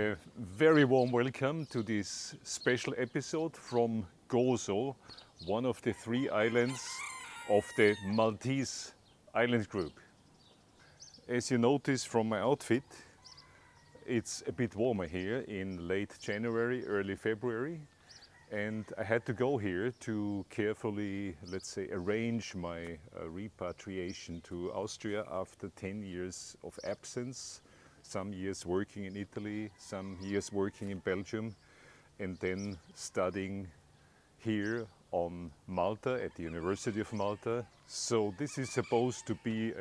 A very warm welcome to this special episode from Gozo, one of the 3 islands of the Maltese island group. As you notice from my outfit, it's a bit warmer here in late January, early February, and I had to go here to carefully, let's say, arrange my repatriation to Austria after 10 years of absence. Some years working in Italy, some years working in Belgium, and then studying here on Malta at the University of Malta. So this is supposed to be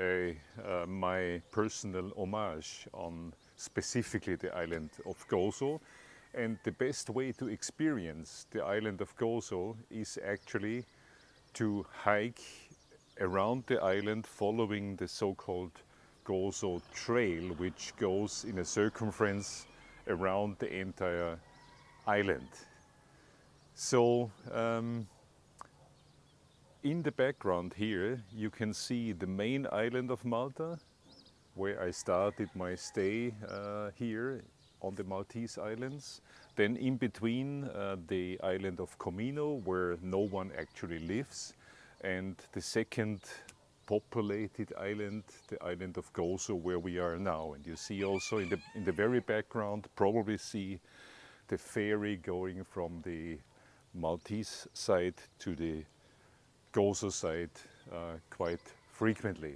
my personal homage on specifically the island of Gozo. And the best way to experience the island of Gozo is actually to hike around the island following the so-called Gozo Trail, which goes in a circumference around the entire island. So in the background here you can see the main island of Malta, where I started my stay here on the Maltese islands. Then in between the island of Comino, where no one actually lives, and the second populated island, the island of Gozo, where we are now. And you see also in the very background, probably see the ferry going from the Maltese side to the Gozo side quite frequently.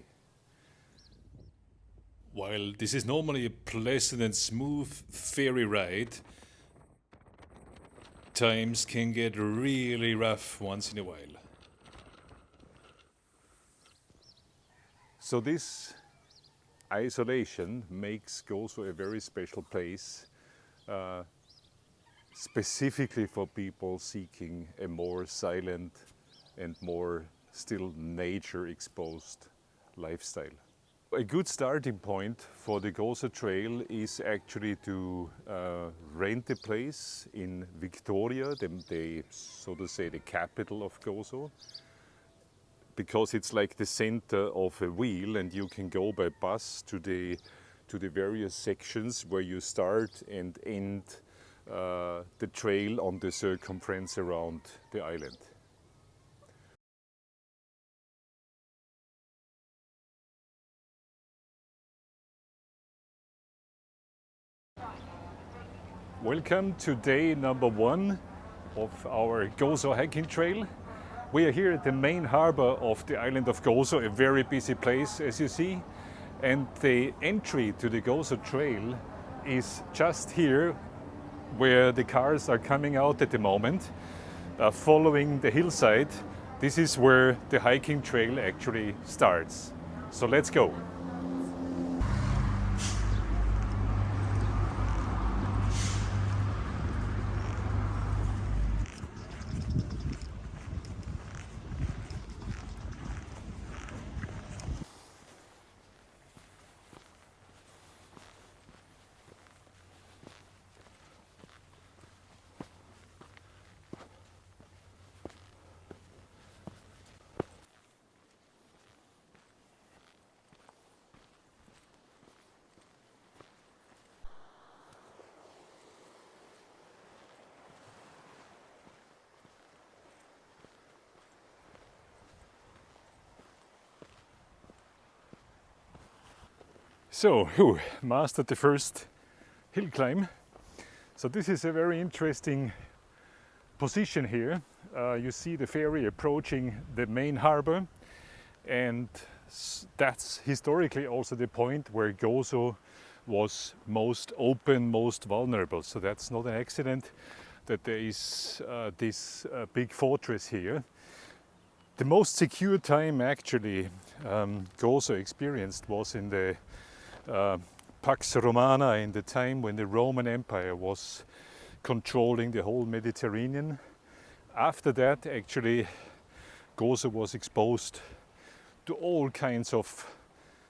While this is normally a pleasant and smooth ferry ride, times can get really rough once in a while. So this isolation makes Gozo a very special place, specifically for people seeking a more silent and more still nature-exposed lifestyle. A good starting point for the Gozo Trail is actually to rent a place in Victoria, so to say the capital of Gozo, because it's like the center of a wheel, and you can go by bus to the various sections where you start and end the trail on the circumference around the island. Welcome to day number 1 of our Gozo hiking trail. We are here at the main harbor of the island of Gozo, a very busy place as you see. And the entry to the Gozo trail is just here where the cars are coming out at the moment, following the hillside. This is where the hiking trail actually starts. So let's go. So, mastered the first hill climb. So this is a very interesting position here. You see the ferry approaching the main harbor, and that's historically also the point where Gozo was most open, most vulnerable. So that's not an accident that there is this big fortress here. The most secure time actually Gozo experienced was in the Pax Romana, in the time when the Roman Empire was controlling the whole Mediterranean. After that, actually, Gozo was exposed to all kinds of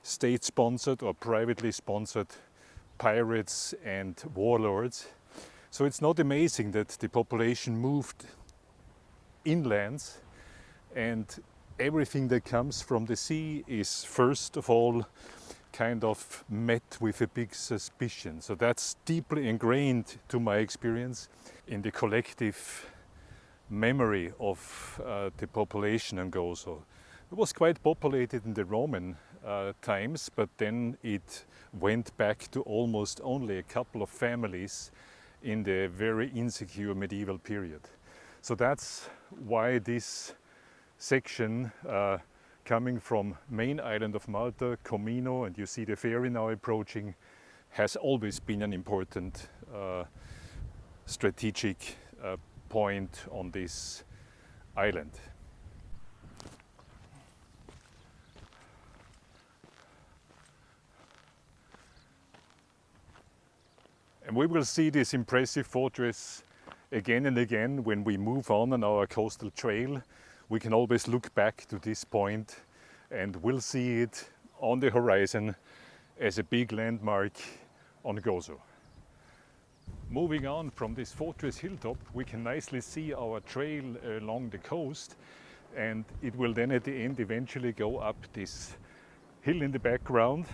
state-sponsored or privately sponsored pirates and warlords. So it's not amazing that the population moved inland, and everything that comes from the sea is first of all kind of met with a big suspicion. So that's deeply ingrained to my experience in the collective memory of the population in Gozo. It was quite populated in the Roman times, but then it went back to almost only a couple of families in the very insecure medieval period. So that's why this section coming from main island of Malta, Comino, and you see the ferry now approaching, has always been an important strategic point on this island. And we will see this impressive fortress again and again when we move on our coastal trail. We can always look back to this point and we'll see it on the horizon as a big landmark on Gozo. Moving on from this fortress hilltop, we can nicely see our trail along the coast, and it will then at the end eventually go up this hill in the background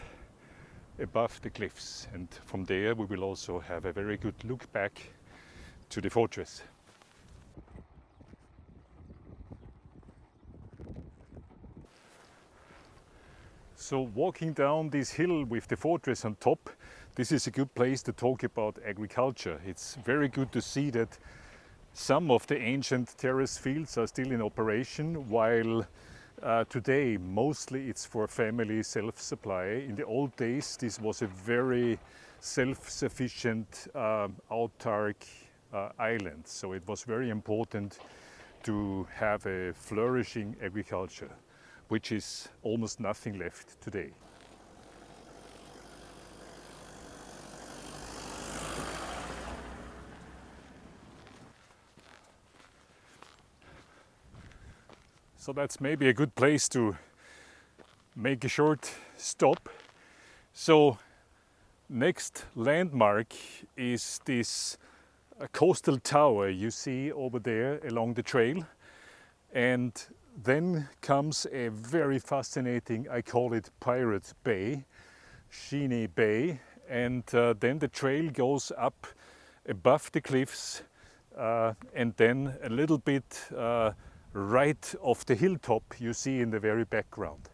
above the cliffs, and from there we will also have a very good look back to the fortress. So walking down this hill with the fortress on top, this is a good place to talk about agriculture. It's very good to see that some of the ancient terrace fields are still in operation, while today mostly it's for family self-supply. In the old days this was a very self-sufficient autark island, so it was very important to have a flourishing agriculture, which is almost nothing left today. So that's maybe a good place to make a short stop. So next landmark is this coastal tower you see over there along the trail, and then comes a very fascinating, I call it Pirate Bay, Xlendi Bay, and then the trail goes up above the cliffs and then a little bit right off the hilltop you see in the very background.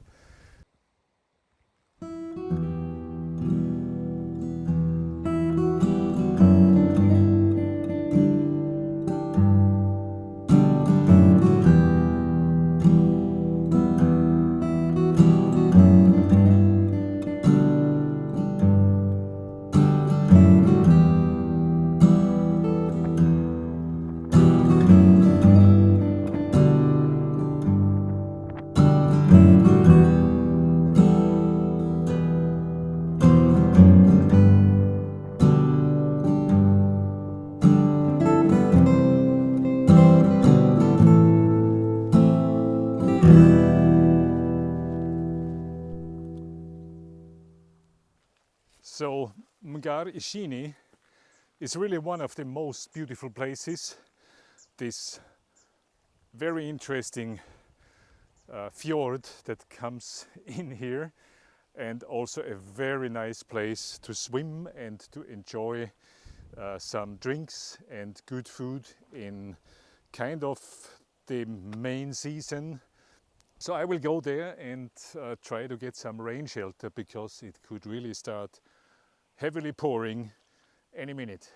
So Mugarini is really one of the most beautiful places. This very interesting fjord that comes in here, and also a very nice place to swim and to enjoy some drinks and good food in kind of the main season. So I will go there and try to get some rain shelter, because it could really start heavily pouring any minute.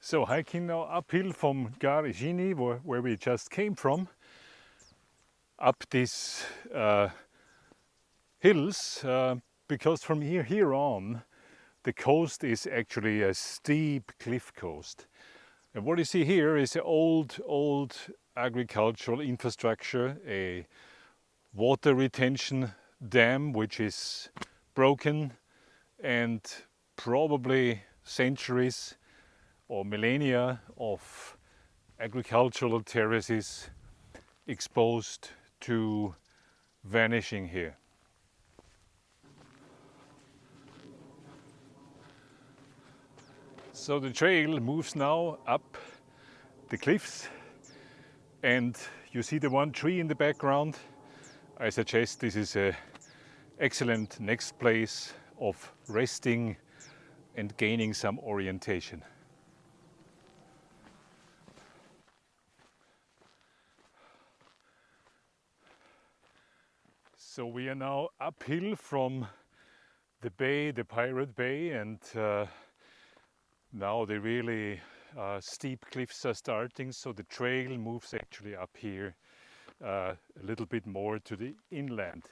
So hiking now uphill from Mugarini, where we just came from, up these hills, because from here on, the coast is actually a steep cliff coast. And what you see here is an old agricultural infrastructure, a water retention dam which is broken, and probably centuries or millennia of agricultural terraces exposed to vanishing here. So the trail moves now up the cliffs, and you see the one tree in the background. I suggest this is an excellent next place of resting and gaining some orientation. So we are now uphill from the bay, the Pirate Bay, and now the really steep cliffs are starting, so the trail moves actually up here a little bit more to the inland.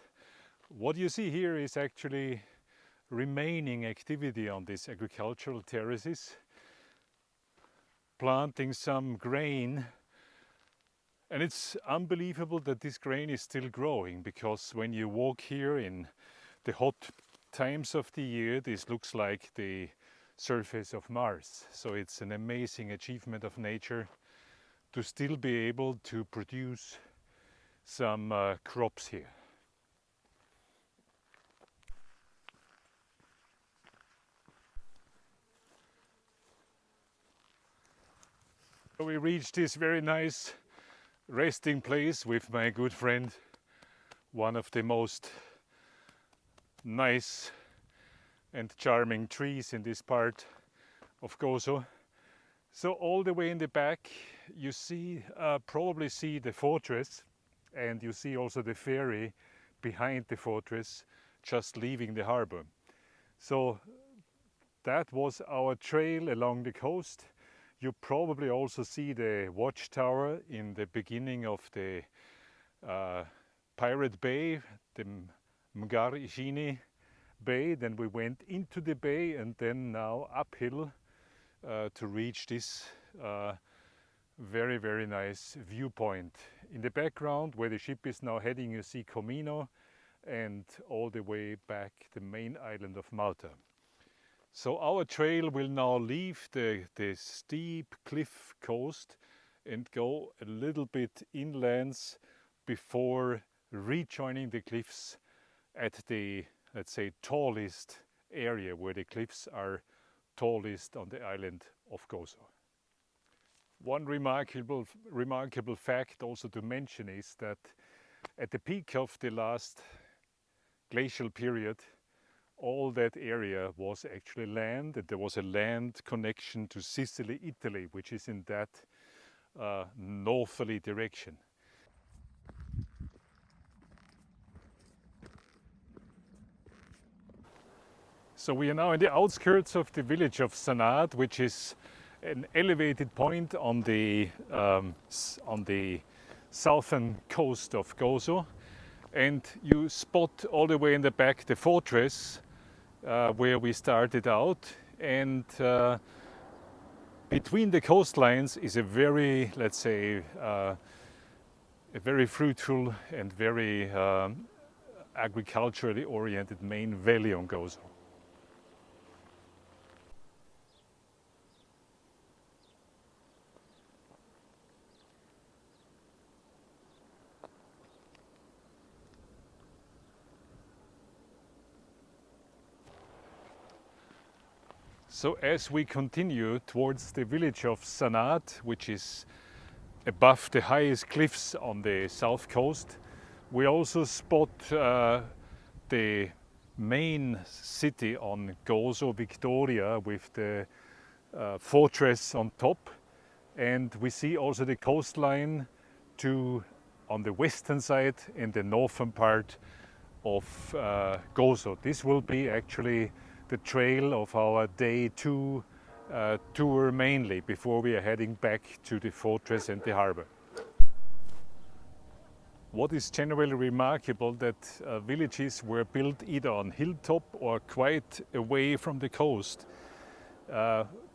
What you see here is actually remaining activity on these agricultural terraces, planting some grain. And it's unbelievable that this grain is still growing, because when you walk here in the hot times of the year, this looks like the surface of Mars. So it's an amazing achievement of nature to still be able to produce some crops here. So we reached this very nice resting place with my good friend, one of the most nice and charming trees in this part of Gozo. So all the way in the back you see, probably see the fortress, and you see also the ferry behind the fortress just leaving the harbor. So that was our trail along the coast. You probably also see the watchtower in the beginning of the Pirate Bay, the Mugarini Bay. Then we went into the bay and then now uphill to reach this very, very nice viewpoint. In the background, where the ship is now heading, you see Comino, and all the way back the main island of Malta. So our trail will now leave the steep cliff coast and go a little bit inlands before rejoining the cliffs at the, let's say, tallest area, where the cliffs are tallest on the island of Gozo. One remarkable fact also to mention is that at the peak of the last glacial period, all that area was actually land, and there was a land connection to Sicily, Italy, which is in that northerly direction. So we are now in the outskirts of the village of Sanad, which is an elevated point on the southern coast of Gozo. And you spot all the way in the back the fortress where we started out, and between the coastlines is a very, let's say, a very fruitful and very agriculturally oriented main valley on Gozo. So as we continue towards the village of Sanad, which is above the highest cliffs on the south coast, we also spot the main city on Gozo, Victoria, with the fortress on top. And we see also the coastline on the western side and the northern part of Gozo. This will be actually the trail of our day 2 tour mainly before we are heading back to the fortress and the harbor. What is generally remarkable that villages were built either on hilltop or quite away from the coast.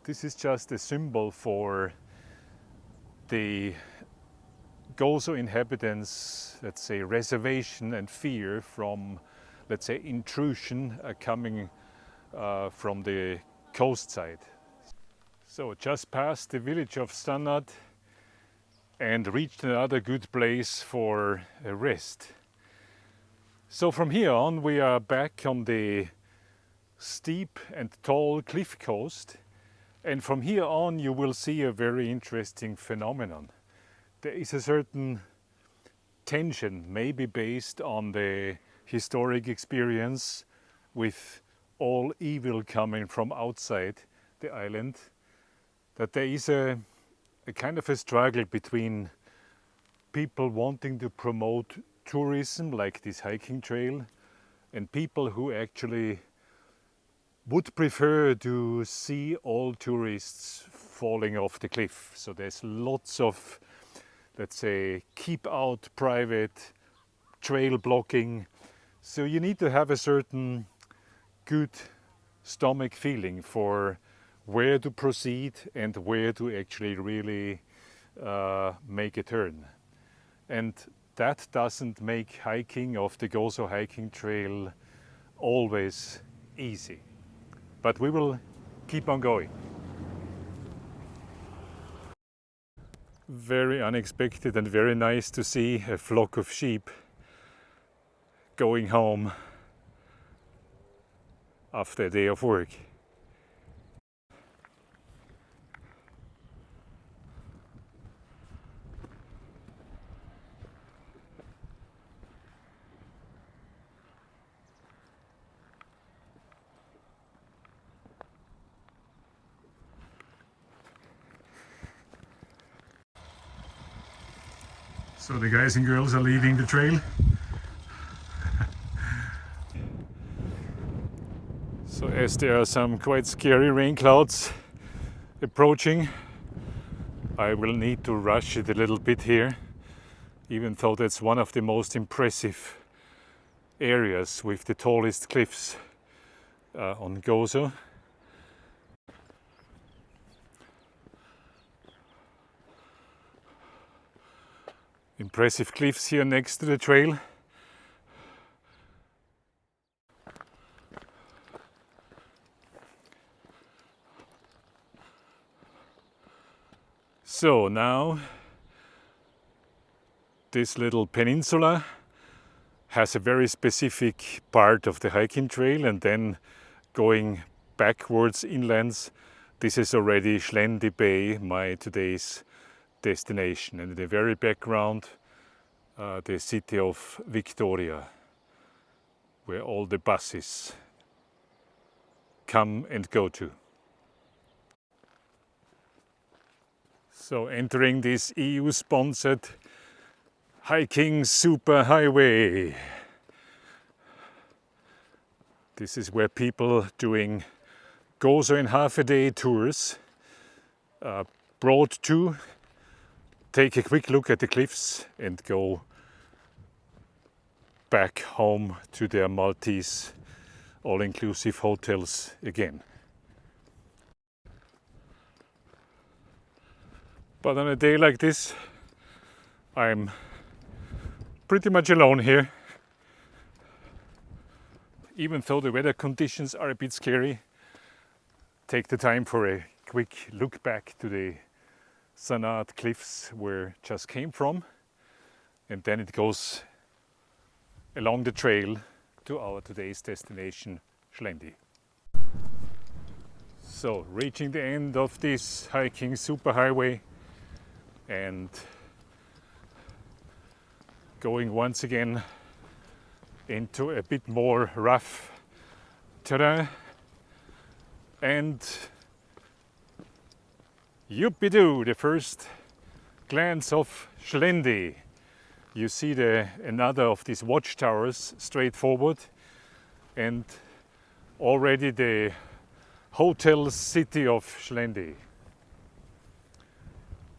This is just a symbol for the Gozo inhabitants, let's say, reservation and fear from, let's say, intrusion coming from the coast side. So just past the village of Stannard and reached another good place for a rest. So from here on we are back on the steep and tall cliff coast, and from here on you will see a very interesting phenomenon. There is a certain tension, maybe based on the historic experience with all evil coming from outside the island, that there is a kind of a struggle between people wanting to promote tourism like this hiking trail and people who actually would prefer to see all tourists falling off the cliff. So there's lots of, let's say, keep out private trail blocking. So you need to have a certain good stomach feeling for where to proceed and where to actually really make a turn. And that doesn't make hiking of the Gozo hiking trail always easy. But we will keep on going. Very unexpected and very nice to see a flock of sheep going home after a day of work. So the guys and girls are leading the trail. So as there are some quite scary rain clouds approaching, I will need to rush it a little bit here, even though that's one of the most impressive areas with the tallest cliffs on Gozo. Impressive cliffs here next to the trail. So now this little peninsula has a very specific part of the hiking trail, and then going backwards inlands, this is already Xlendi Bay, my today's destination, and in the very background the city of Victoria, where all the buses come and go to. So entering this EU-sponsored hiking superhighway. This is where people doing Gozo in half-a-day tours brought to take a quick look at the cliffs and go back home to their Maltese all-inclusive hotels again. But on a day like this, I'm pretty much alone here. Even though the weather conditions are a bit scary, take the time for a quick look back to the Stannard cliffs where it just came from, and then it goes along the trail to our today's destination, Xlendi. So reaching the end of this hiking superhighway and going once again into a bit more rough terrain, and youpidoo, the first glance of Xlendi. You see another of these watchtowers straight forward, and already the hotel city of Xlendi.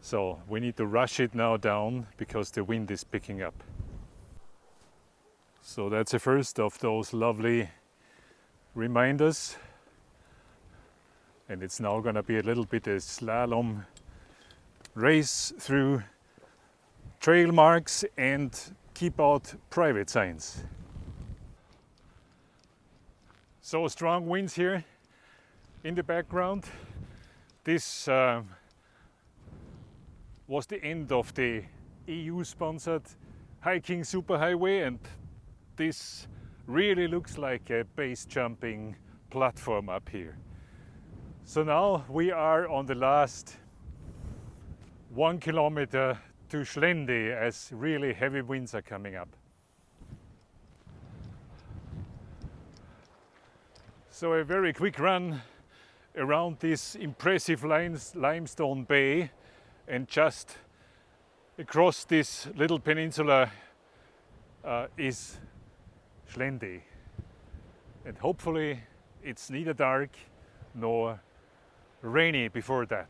So we need to rush it now down because the wind is picking up. So that's the first of those lovely reminders. And it's now going to be a little bit a slalom race through trail marks and keep out private signs. So strong winds here in the background. This was the end of the EU-sponsored hiking superhighway, and this really looks like a base jumping platform up here. So now we are on the last 1 kilometer to Xlendi as really heavy winds are coming up. So a very quick run around this impressive limestone bay, and just across this little peninsula is Xlendi. And hopefully it's neither dark nor rainy before that.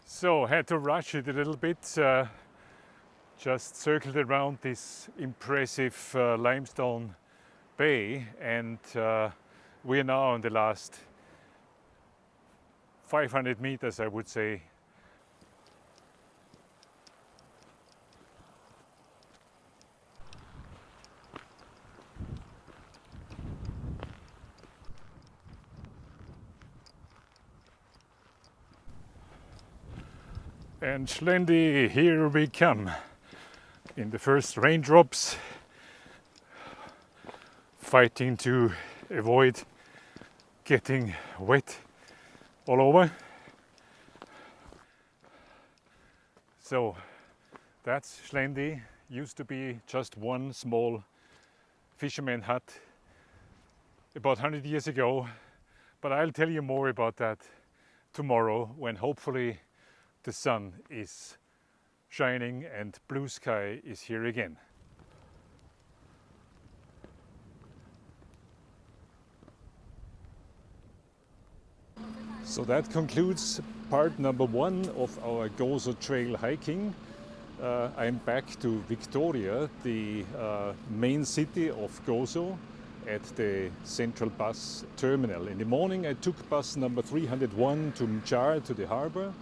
So had to rush it a little bit, just circled around this impressive limestone bay, and we are now on the last 500 meters, I would say. And Xlendi, here we come. In the first raindrops, fighting to avoid getting wet all over. So that's Xlendi. Used to be just one small fisherman hut about 100 years ago, but I'll tell you more about that tomorrow, when hopefully the sun is shining and blue sky is here again. So that concludes part number 1 of our Gozo trail hiking. I'm back to Victoria, the main city of Gozo, at the central bus terminal. In the morning I took bus number 301 to Mjar, to the harbor,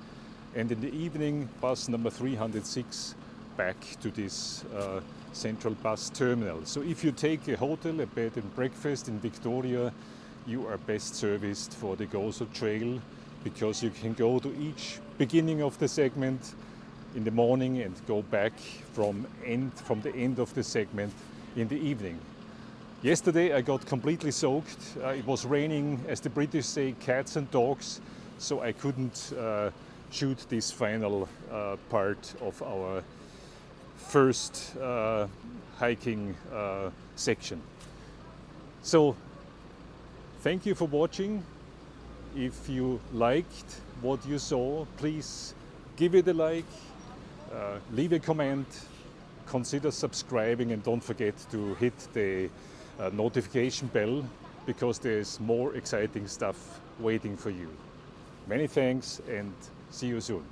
and in the evening bus number 306 back to this central bus terminal. So if you take a hotel, a bed and breakfast in Victoria, you are best serviced for the Gozo trail, because you can go to each beginning of the segment in the morning and go back from the end of the segment in the evening. Yesterday I got completely soaked. It was raining, as the British say, cats and dogs, so I couldn't shoot this final part of our first hiking section. So thank you for watching. If you liked what you saw, please give it a like, leave a comment, consider subscribing, and don't forget to hit the notification bell, because there's more exciting stuff waiting for you. Many thanks, and see you soon.